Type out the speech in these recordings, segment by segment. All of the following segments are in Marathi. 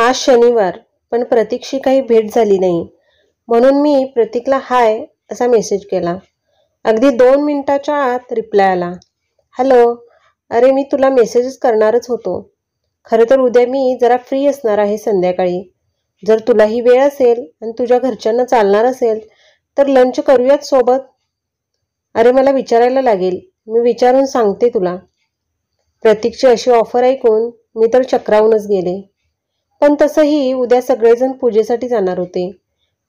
आज शनिवार, पण प्रतीकशी काही भेट झाली नाही. म्हणून मी प्रतीकला हाय असा मेसेज केला. अगदी 2 मिनिटाच्या आत रिप्लाय आला. हॅलो, अरे मी तुला मेसेजच करणारच होतो. खरं तर उद्या मी जरा फ्री असणार आहे संध्याकाळी. जर तुलाही वेळ असेल आणि तुझ्या घरच्यांना चालणार असेल तर लंच करूयात सोबत. अरे मला विचारायला लागेल, मी विचारून सांगते तुला. प्रतीकची अशी ऑफर ऐकून मी तर चक्रावूनच गेले. पण तसंही उद्या सगळेजण पूजेसाठी जाणार होते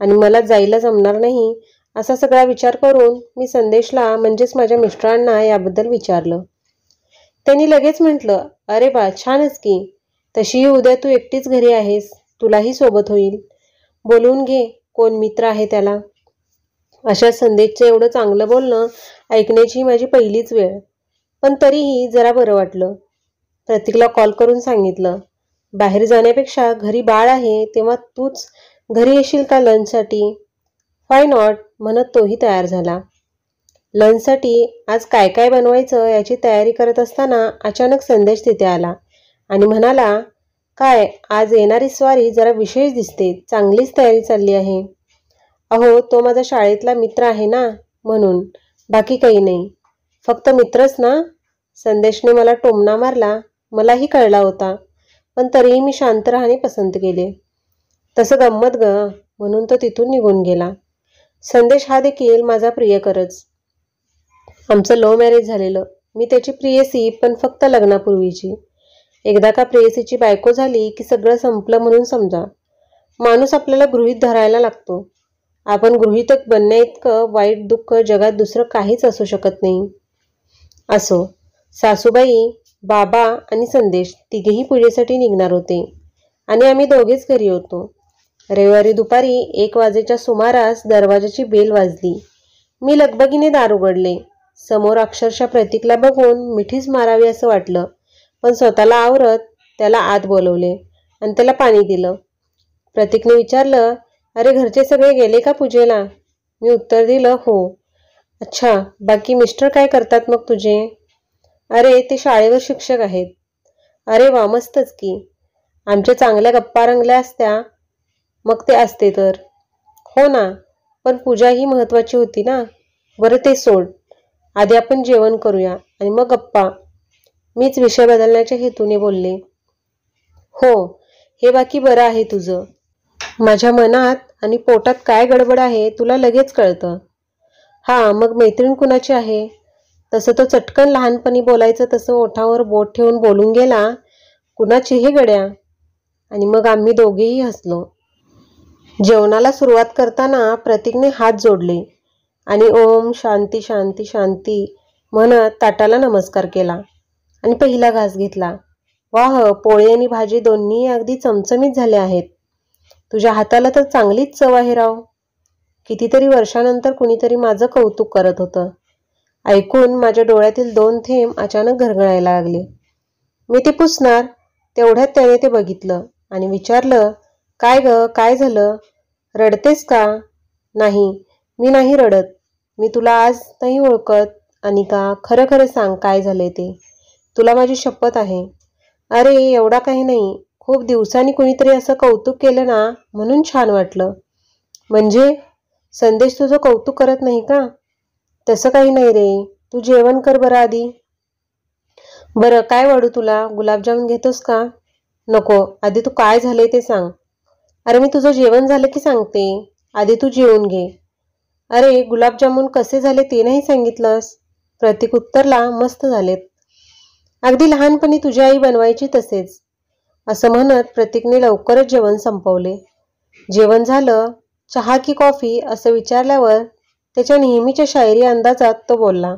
आणि मला जायला जमणार नाही असा सगळा विचार करून मी संदेशला म्हणजेच माझ्या मिस्टरांना याबद्दल विचारलं. त्यांनी लगेच म्हटलं, अरे बा छानच की, तशीही उद्या तू एकटीच घरी आहेस, तुलाही सोबत होईल. बोलवून घे, कोण मित्र आहे त्याला. अशा संदेशचं एवढं चांगलं बोलणं ऐकण्याची माझी पहिलीच वेळ. पण तरीही जरा बरं वाटलं. प्रतीकला कॉल करून सांगितलं, बाहेर जाण्यापेक्षा घरी बाळ आहे तेव्हा तूच घरी येशील का लंचसाठी. व्हाय नॉट म्हणत तोही तयार झाला. लंचसाठी आज काय काय बनवायचं याची तयारी करत असताना अचानक संदेश तिथे आला आणि म्हणाला, काय आज येणारी स्वारी जरा विशेष दिसते, चांगलीच तयारी चालली आहे. अहो तो माझा शाळेतला मित्र आहे ना, म्हणून, बाकी काही नाही. फक्त मित्रच ना. संदेशने मला टोमणा मारला. मलाही कळला होता, पण तरीही मी शांत राहणे पसंत केले. तसं गंमत ग, म्हणून तो तिथून निघून गेला. संदेश हा देखील माझा प्रियकरच. आमचं लव्ह मॅरेज झालेलं. मी त्याची प्रियसी, पण फक्त लग्नापूर्वीची. एकदा का प्रेयसीची बायको झाली की सगळं संपलं म्हणून समजा. माणूस आपल्याला गृहीत धरायला लागतो. आपण गृहीतक बनण्याइतकं वाईट दुःख जगात दुसरं काहीच असू शकत नाही. असो, सासूबाई, बाबा आणि संदेश तिघेही पूजेसाठी निघणार होते आणि आम्ही दोघेच घरी होतो. रविवारी दुपारी 1 वाजेच्या सुमारास दरवाजाची बेल वाजली. मी लगबगीने दार उघडले. समोर अक्षरशः प्रतीकला बघून मिठीच मारावी असं वाटलं, पण स्वतःला आवरत त्याला आत बोलवले आणि त्याला पाणी दिलं. प्रतीकने विचारलं, अरे घरचे सगळे गेले का पूजेला. मी उत्तर दिलं, हो. अच्छा, बाकी मिस्टर काय करतात मग तुझे. अरे ते शाळेवर शिक्षक आहेत. अरे वा, मस्तच की. आमच्या चांगल्या गप्पा रंगल्या असत्या मग ते असते तर. हो ना, पण पूजा ही महत्वाची होती ना. बरं ते सोड, आधी आपण जेवण करूया आणि मग गप्पा. मीच विषय बदलण्याच्या हेतूने बोलले. हो, हे बाकी बरं आहे तुझं. माझ्या मनात आणि पोटात काय गडबड आहे तुला लगेच कळतं. हा, मग मैत्रीण कुणाची आहे. तसं तो चटकन लहानपणी बोलायचं तसं ओठावर बोट ठेवून बोलून गेला, कुणाची हे गड्या. आणि मग आम्ही दोघेही हसलो. जेवणाला सुरुवात करताना प्रतीकने हात जोडले आणि ओम शांती शांती शांती म्हणत ताटाला नमस्कार केला आणि पहिला घास घेतला. वाह, पोळी आणि भाजी दोन्ही अगदी चमचमीत झाले आहेत. तुझ्या हाताला तर चांगलीच चव आहे राव. कितीतरी वर्षानंतर कुणीतरी माझं कौतुक करत होतं. ऐकून माझ्या डोळ्यातील 2 थेंब अचानक घरघळायला लागले. मी ते पुसणार तेवढ्यात त्याने ते बघितलं आणि विचारलं, काय ग, काय झालं. रडतेस का. नाही, मी नाही रडत. मी तुला आज नाही ओळखत अनिका. खरं खरं सांग काय झालंय ते. तुला माझी शपथ आहे. अरे एवढा काही नाही. खूप दिवसांनी कुणीतरी असं कौतुक केलं ना, म्हणून छान वाटलं. म्हणजे संदेश तुझं कौतुक करत नाही का. तसं काही नाही रे. तू जेवण कर बरं आधी. बरं काय वाढू तुला. गुलाबजामुन घेतोस का. नको, आधी तू काय झालंय ते सांग. अरे मी तुझं जेवण झालं की सांगते. आधी तू जेवून घे. अरे गुलाबजामुन कसे झाले ते नाही सांगितलंस. प्रतीक उत्तरला, मस्त झालेत. अगदी लहानपणी तुझी आई बनवायची तसेच. असं म्हणत प्रतीकने लवकरच जेवण संपवले. जेवण झालं. चहा की कॉफी असं विचारल्यावर त्याच्या नेहमीच्या शायरी अंदाजात तो बोलला,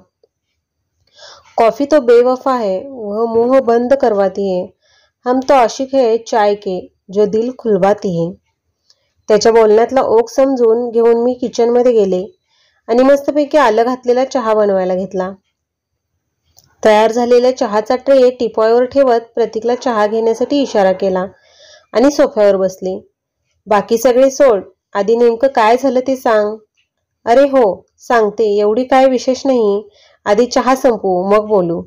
कॉफी तो बेवफा है, वह मुंह बंद करवाती है. हम तो आशिक है चाय के, जो दिल खुलवाती है. त्याच्या बोलण्यातला ओघ समजून घेऊन मी किचनमध्ये गेले आणि मस्तपैकी आलं घातलेला चहा बनवायला घेतला. तयार झालेल्या चहाचा ट्रे टिपॉयवर ठेवत प्रतीकला चहा घेण्यासाठी इशारा केला आणि सोफ्यावर बसले. बाकी सगळे सोड, आधी नेमकं काय झालं ते सांग. अरे हो सांगते, एवढी काय विशेष नाही. आधी चहा संपवू मग बोलू.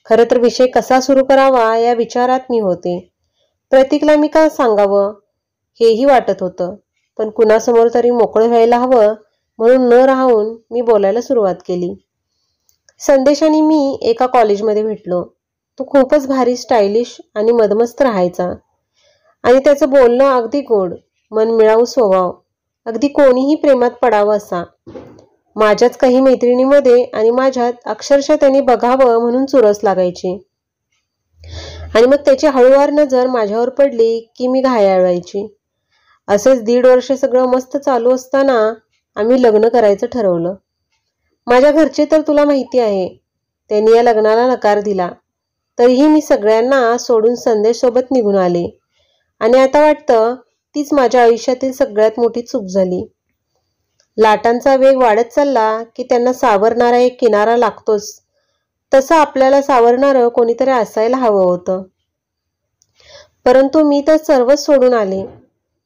खरं तर विषय कसा सुरू करावा या विचारात मी होते. प्रतीकला मी का सांगावं हेही वाटत होतं, पण कुणासमोर तरी मोकळं व्हायला हवं म्हणून न राहून मी बोलायला सुरुवात केली. संदेश आणि मी एका कॉलेजमध्ये भेटलो. तो खूपच भारी स्टायलिश आणि मदमस्त राहायचा आणि त्याचं बोलणं अगदी गोड, मनमिळावू स्वभाव, अगदी कोणीही प्रेमात पडावं असा. माझ्याच काही मैत्रिणीमध्ये आणि माझ्यात अक्षरशः त्यांनी बघावं म्हणून चुरस लागायची आणि मग त्याची हळूवार नजर माझ्यावर पडली की मी घायाळ व्हायची. असेच 1.5 वर्ष सगळं मस्त चालू असताना आम्ही लग्न करायचं ठरवलं. माझ्या घरचे तर तुला माहिती आहे, त्यांनी या लग्नाला नकार दिला. तरीही मी सगळ्यांना सोडून संदेशसोबत निघून आले आणि आता वाटतं तीच माझ्या आयुष्यातील सगळ्यात मोठी चूक झाली. लाटांचा वेग वाढत चालला की त्यांना सावरणारा एक किनारा लागतोच, तसं आपल्याला सावरणारं कोणीतरी असायला हवं होतं. परंतु मी तर सर्वच सोडून आले,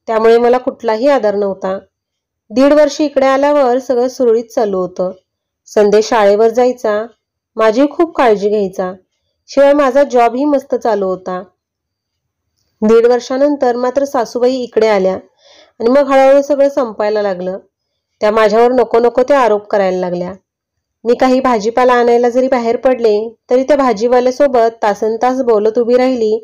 त्यामुळे मला कुठलाही आधार नव्हता. 1.5 वर्ष इकडे आल्यावर सगळं सुरळीत चालू होतं. संदेश शाळेवर जायचा, माझी खूप काळजी घ्यायचा, शिवाय माझा जॉबही मस्त चालू होता. 1.5 वर्षानंतर मात्र सासूबाई इकडे आल्या आणि मग हळूहळू सगळं संपायला लागलं. त्या माझ्यावर नको नको ते आरोप करायला लागल्या. मी काही भाजीपाला आणायला जरी बाहेर पडले तरी त्या भाजीवाल्यासोबत तासनतास बोलत उभी राहिली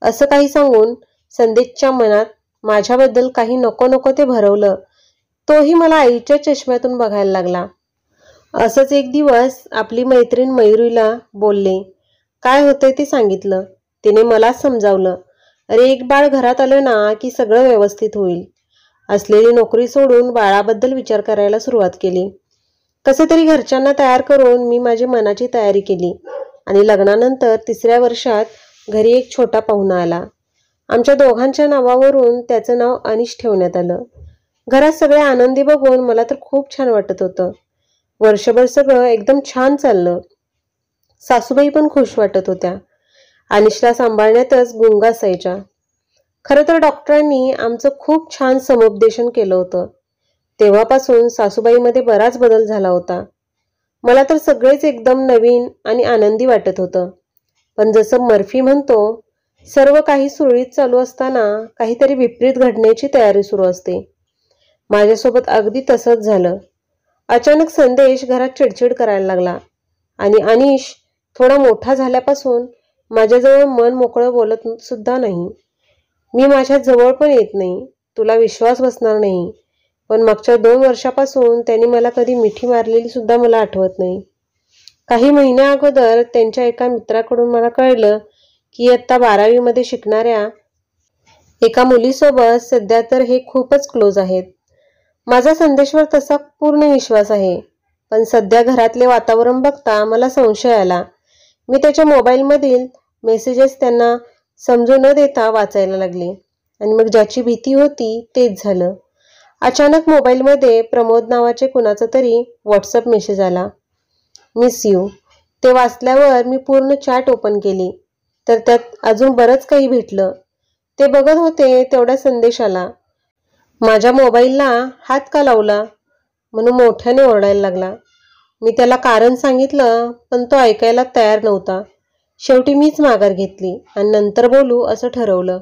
असं काही सांगून संदेशच्या मनात माझ्याबद्दल काही नको नको ते भरवलं. तोही मला आईच्या चष्म्यातून बघायला लागला. असंच एक दिवस आपली मैत्रीण मयुरीला बोलले, काय होतंय ते सांगितलं. तिने मलाच समजावलं, अरे एक बाळ घरात आलं ना की सगळं व्यवस्थित होईल. असलेली नोकरी सोडून बाळाबद्दल विचार करायला सुरुवात केली. कसं तरी घरच्यांना तयार करून मी माझी मनाची तयारी केली आणि लग्नानंतर 3ऱ्या वर्षात घरी एक छोटा पाहुणा आला. आमच्या दोघांच्या नावावरून त्याचं नाव अनिश ठेवण्यात आलं. घरात सगळे आनंदी बघून मला तर खूप छान वाटत होतं. वर्षभर सगळं एकदम छान चाललं. सासूबाई पण खुश वाटत होत्या. अनिशला सांभाळण्यातच गुंग असायच्या. खरं तर डॉक्टरांनी आमचं खूप छान समुपदेशन केलं होतं. तेव्हापासून सासूबाईमध्ये बराच बदल झाला होता. मला तर सगळेच एकदम नवीन आणि आनंदी वाटत होतं. पण जसं मर्फी म्हणतो, सर्व काही सुरळीत चालू असताना काहीतरी विपरीत घडण्याची तयारी सुरू असते. माझ्यासोबत अगदी तसंच झालं. अचानक संदेश घरात चिडचिड करायला लागला आणि अनिश थोडा मोठा झाल्यापासून माझ्याजवळ मन मोकळं बोलत सुद्धा नाही. मी माझ्या जवळ पण येत नाही. तुला विश्वास बसणार नाही, पण मागच्या 2 वर्षापासून त्यांनी मला कधी मिठी मारलेली सुद्धा मला आठवत नाही. काही महिन्या अगोदर त्यांच्या एका मित्राकडून मला कळलं की इयत्ता 12वी मध्ये शिकणाऱ्या एका मुलीसोबत सध्या तर हे खूपच क्लोज आहेत. माझा संदेशवर तसा पूर्ण विश्वास आहे, पण सध्या घरातले वातावरण बघता मला संशय आला. मी त्याच्या मोबाईलमधील मेसेजेस त्यांना समजू न देता वाचायला लागले आणि मग ज्याची भीती होती तेच झालं. अचानक मोबाईलमध्ये प्रमोद नावाचे कुणाचा तरी व्हॉट्सअप मेसेज आला, मिस यू. ते वाचल्यावर मी पूर्ण चॅट ओपन केली तर त्यात अजून बरंच काही भेटलं. ते बघत होते तेवढा संदेश आला. माझ्या मोबाईलला हात का लावला म्हणून मोठ्याने ओरडायला लागला. मी त्याला कारण सांगितलं, पण तो ऐकायला तयार नव्हता. शेवटी मीच माघार घेतली आणि नंतर बोलू असं ठरवलं.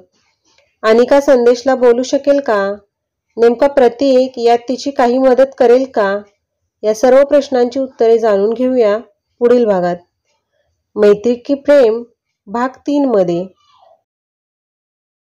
अनिका संदेशला बोलू शकेल का? नेमका प्रतीक यात तिची काही मदत करेल का? या सर्व प्रश्नांची उत्तरे जाणून घेऊया पुढील भागात. मैत्री की प्रेम भाग 3 मध्ये.